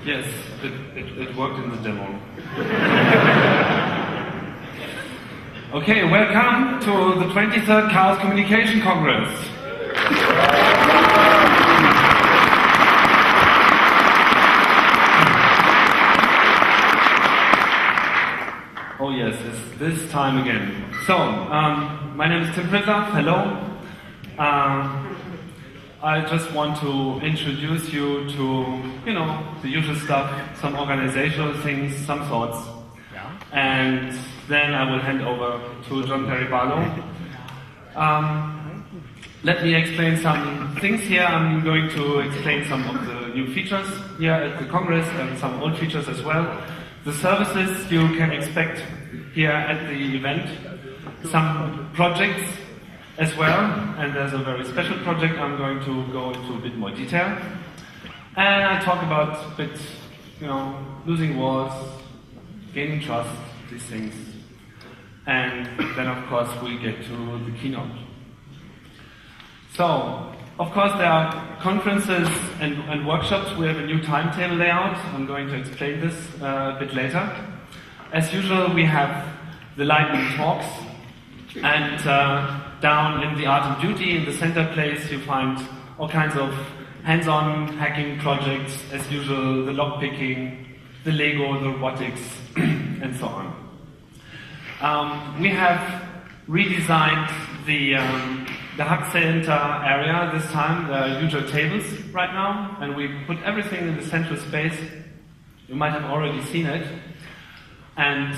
Yes, it worked in the demo. Okay, welcome to the 23rd Chaos Communication Congress. Oh yes, it's this time again. So, my name is Tim Pritter. Hello. I just want to introduce you to, the usual stuff, some organizational things, some thoughts. Yeah. And then I will hand over to John Perry Barlow. Let me explain some things here. I'm going to explain some of the new features here at the Congress and some old features as well. The services you can expect here at the event. Some projects as well, and there's a very special project I'm going to go into a bit more detail. And I talk about a bit, losing walls, gaining trust, these things. And then of course we get to the keynote. So, of course there are conferences and workshops. We have a new timetable layout. I'm going to explain this a bit later. As usual, we have the lightning talks, and down in the Art and Beauty, in the center place, you find all kinds of hands-on hacking projects, as usual, the lockpicking, the Lego, the robotics, and so on. We have redesigned the Hack Center area this time. There are usual tables right now, and we put everything in the central space. You might have already seen it. And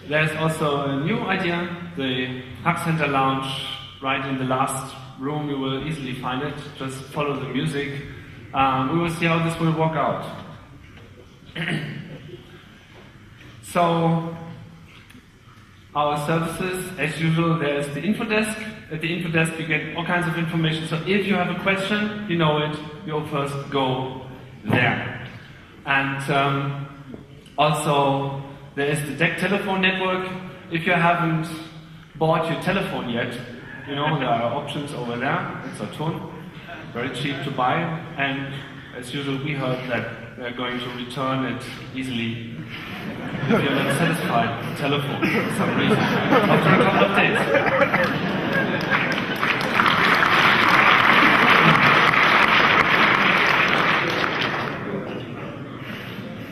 there's also a new idea, the Hack Center Lounge, right in the last room. You will easily find it. Just follow the music. We will see how this will work out. So, our services, as usual, there's the info desk. At the info desk you get all kinds of information. So if you have a question, you know it, you'll first go there. And also, there is the DEC telephone network. If you haven't bought your telephone yet, there are options over there. It's Saturn, very cheap to buy. And as usual, we heard that they're going to return it easily if you're not satisfied with the telephone for some reason after a couple of days.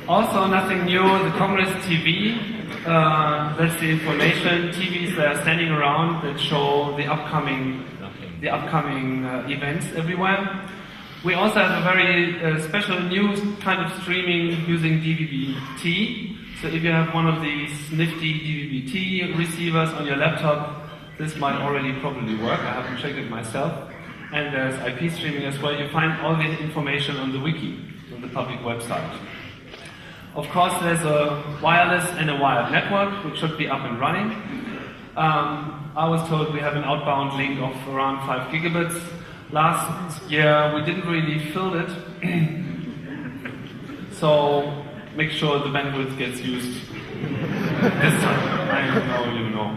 Also, nothing new, the Congress TV, that's the information. TVs that are standing around that show the upcoming events everywhere. We also have a very special new kind of streaming using DVB-T. So if you have one of these nifty DVB-T receivers on your laptop, this might already probably work. I haven't checked it myself. And there's IP streaming as well. You find all the information on the wiki, on the public website. Of course, there's a wireless and a wired network, which should be up and running. I was told we have an outbound link of around 5 gigabits. Last year, we didn't really fill it. So, make sure the bandwidth gets used this time. I know you know.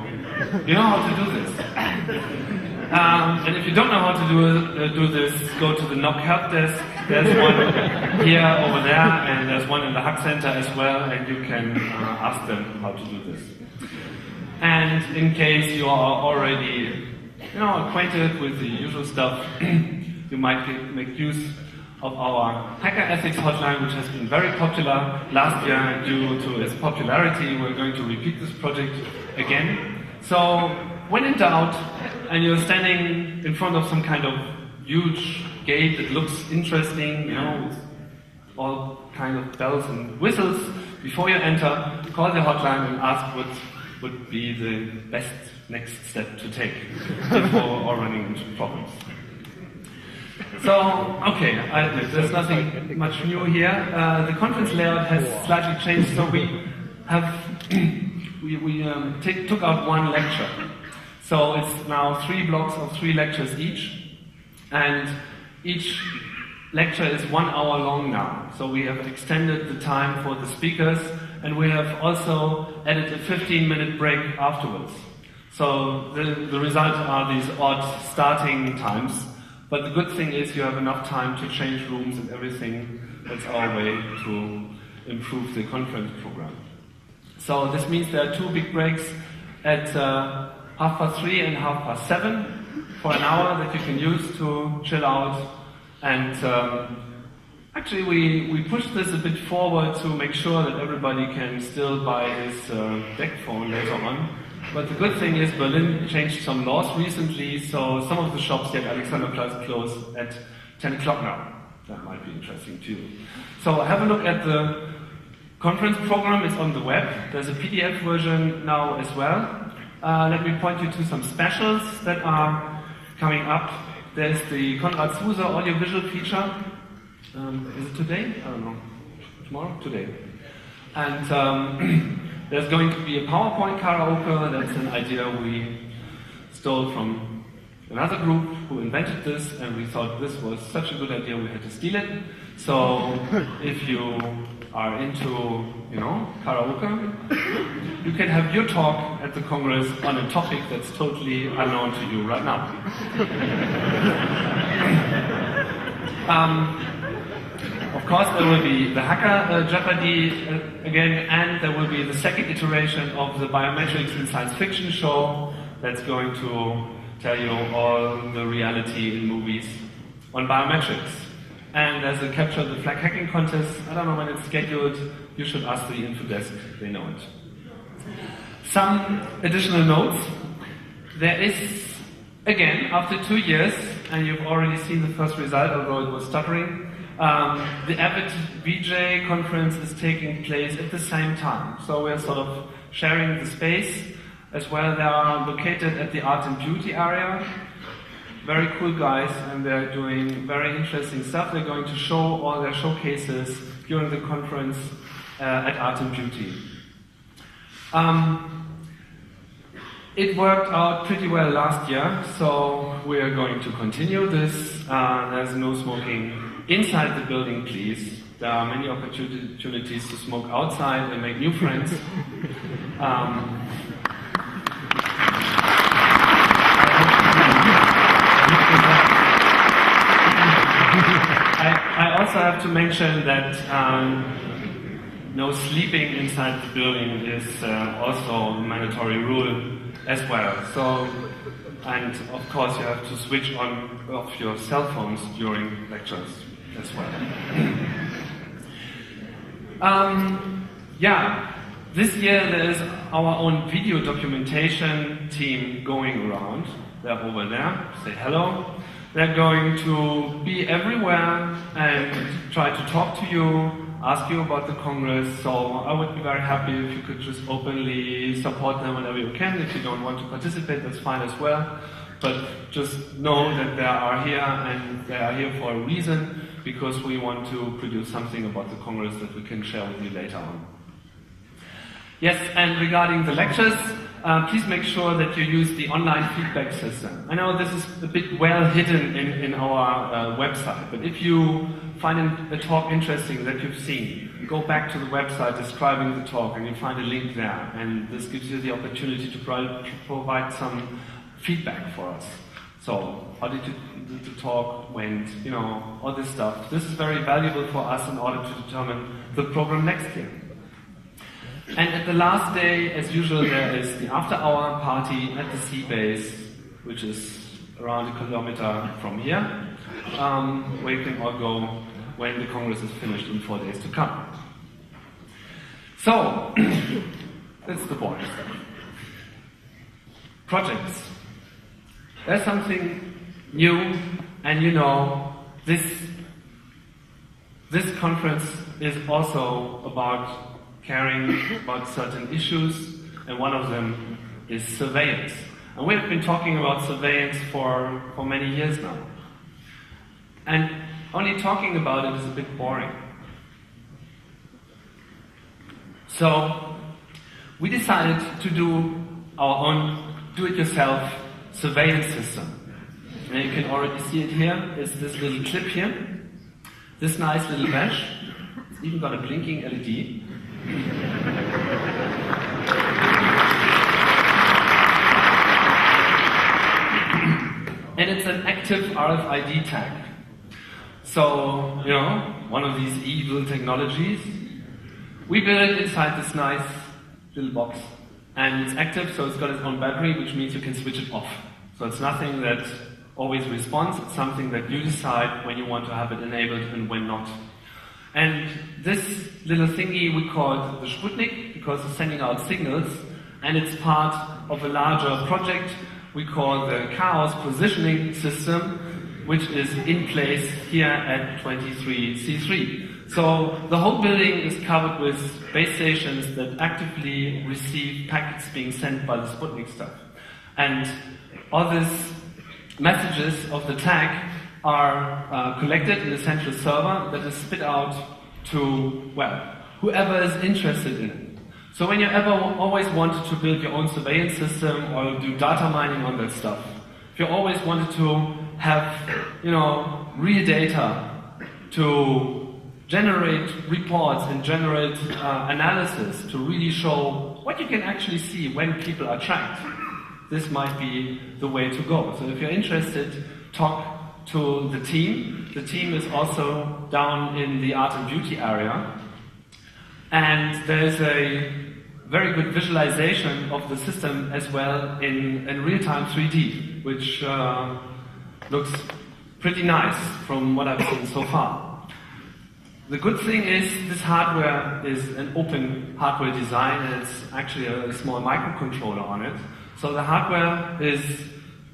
You know how to do this. And if you don't know how to do this, go to the NOC help desk. There's one here, over there, and there's one in the Hack Center as well, and you can ask them how to do this. And in case you are already, acquainted with the usual stuff, you might make use of our Hacker Ethics hotline, which has been very popular last year, and due to its popularity, we're going to repeat this project again. So, when in doubt, and you're standing in front of some kind of huge gate that looks interesting, with all kind of bells and whistles, before you enter, call the hotline and ask what would be the best next step to take before running into problems. So, okay, I admit, there's nothing much new here. The conference layout has slightly changed, so we have took out one lecture. So it's now 3 blocks of 3 lectures each, and each lecture is 1 hour long now. So we have extended the time for the speakers, and we have also added a 15-minute break afterwards. So the result are these odd starting times, But the good thing is you have enough time to change rooms and everything. That's our way to improve the conference program. So this means there are 2 big breaks at 3:30 and 7:30 for an hour that you can use to chill out. And actually we pushed this a bit forward to make sure that everybody can still buy his DEC phone later on. But the good thing is Berlin changed some laws recently, so some of the shops here at Alexanderplatz close at 10 o'clock now. That might be interesting too. So have a look at the conference program. It's on the web. There's a PDF version now as well. Let me point you to some specials that are coming up. There's the Konrad Zuse audiovisual feature. Is it today? I don't know. Tomorrow? Today. And there's going to be a PowerPoint karaoke. That's an idea we stole from another group who invented this, and we thought this was such a good idea we had to steal it. So if you are into, karaoke, you can have your talk at the Congress on a topic that's totally unknown to you right now. Of course, there will be the Hacker Jeopardy again, and there will be the second iteration of the Biometrics in Science Fiction show that's going to tell you all the reality in movies on biometrics. And there's a Capture the Flag hacking contest. I don't know when it's scheduled. You should ask the info desk, they know it. Some additional notes. There is, again, after 2 years, and you've already seen the first result, although it was stuttering, the Avid VJ conference is taking place at the same time. So we're sort of sharing the space as well. They are located at the Art and Beauty area. Very cool guys, and they're doing very interesting stuff. They're going to show all their showcases during the conference at Art and Beauty. It worked out pretty well last year, so we're going to continue this. There's no smoking inside the building, please. There are many opportunities to smoke outside and make new friends. I also have to mention that no sleeping inside the building is also a mandatory rule as well. So, and of course you have to switch on off your cell phones during lectures as well. This year there is our own video documentation team going around. They're over there. Say hello. They're going to be everywhere and try to talk to you, ask you about the Congress. So I would be very happy if you could just openly support them whenever you can. If you don't want to participate, that's fine as well. But just know that they are here, and they are here for a reason, because we want to produce something about the Congress that we can share with you later on. Yes, and regarding the lectures, please make sure that you use the online feedback system. I know this is a bit well hidden in our website, but if you find a talk interesting that you've seen, go back to the website describing the talk and you find a link there, and this gives you the opportunity to provide some feedback for us. So, how did the talk went, all this stuff. This is very valuable for us in order to determine the program next year. And at the last day, as usual, there is the after-hour party at the sea base, which is around 1 kilometer from here, where you can all go when the Congress is finished in 4 days to come. So, that's the boring stuff. Projects. There's something new, and this conference is also about caring about certain issues, and one of them is surveillance. And we've been talking about surveillance for many years now. And only talking about it is a bit boring. So we decided to do our own do-it-yourself surveillance system. And you can already see it here. It's this little clip here. This nice little mesh. It's even got a blinking LED. And it's an active active RFID tag. So, you know, one of these evil technologies. We built it inside this nice little box. And it's active, so it's got its own battery, which means you can switch it off. So it's nothing that always responds, it's something that you decide when you want to have it enabled and when not. And this little thingy we call the Sputnik because it's sending out signals, and it's part of a larger project we call the Chaos Positioning System, which is in place here at 23C3. So the whole building is covered with base stations that actively receive packets being sent by the Sputnik stuff. And all these messages of the tag are collected in a central server that is spit out to, well, whoever is interested in it. So when you ever always wanted to build your own surveillance system or do data mining on that stuff, if you always wanted to have, you know, real data to generate reports and generate analysis to really show what you can actually see when people are tracked, this might be the way to go. So if you're interested, talk to the team. The team is also down in the art and beauty area. And there's a very good visualization of the system as well in real-time 3D, which looks pretty nice from what I've seen so far. The good thing is this hardware is an open hardware design, and it's actually a small microcontroller on it. So the hardware is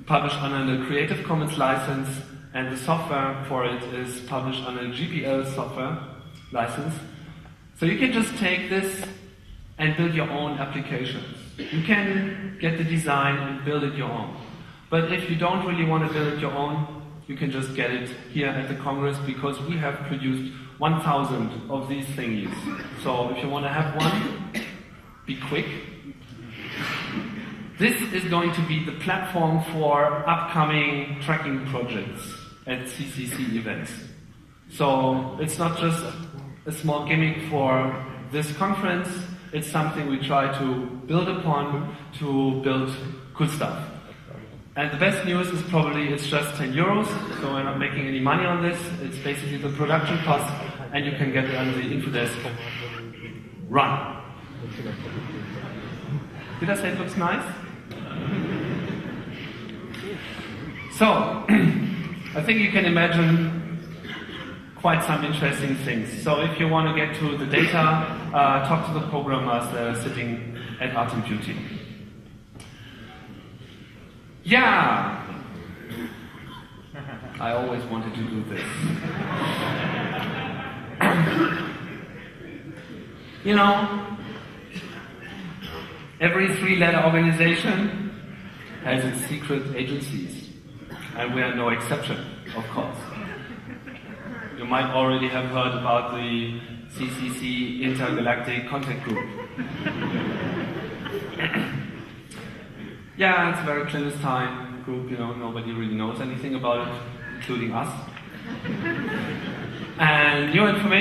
published under the Creative Commons license, and the software for it is published under the GPL software license. So you can just take this and build your own applications. You can get the design and build it your own. But if you don't really want to build it your own, you can just get it here at the Congress, because we have produced 1,000 of these thingies. So if you want to have one, be quick. This is going to be the platform for upcoming tracking projects at CCC events. So it's not just a small gimmick for this conference, it's something we try to build upon to build good stuff. And the best news is probably it's just 10 euros, so we're not making any money on this. It's basically the production cost, and you can get it on the Infodesk run. Did I say it looks nice? So, I think you can imagine quite some interesting things. So if you want to get to the data, talk to the programmers that are sitting at Art and Beauty. Yeah! I always wanted to do this. You know, every 3-letter organization has its secret agencies, and we are no exception, of course. You might already have heard about the CCC Intergalactic Contact Group. Yeah, it's a very clandestine group, you know, nobody really knows anything about it, including us. And your information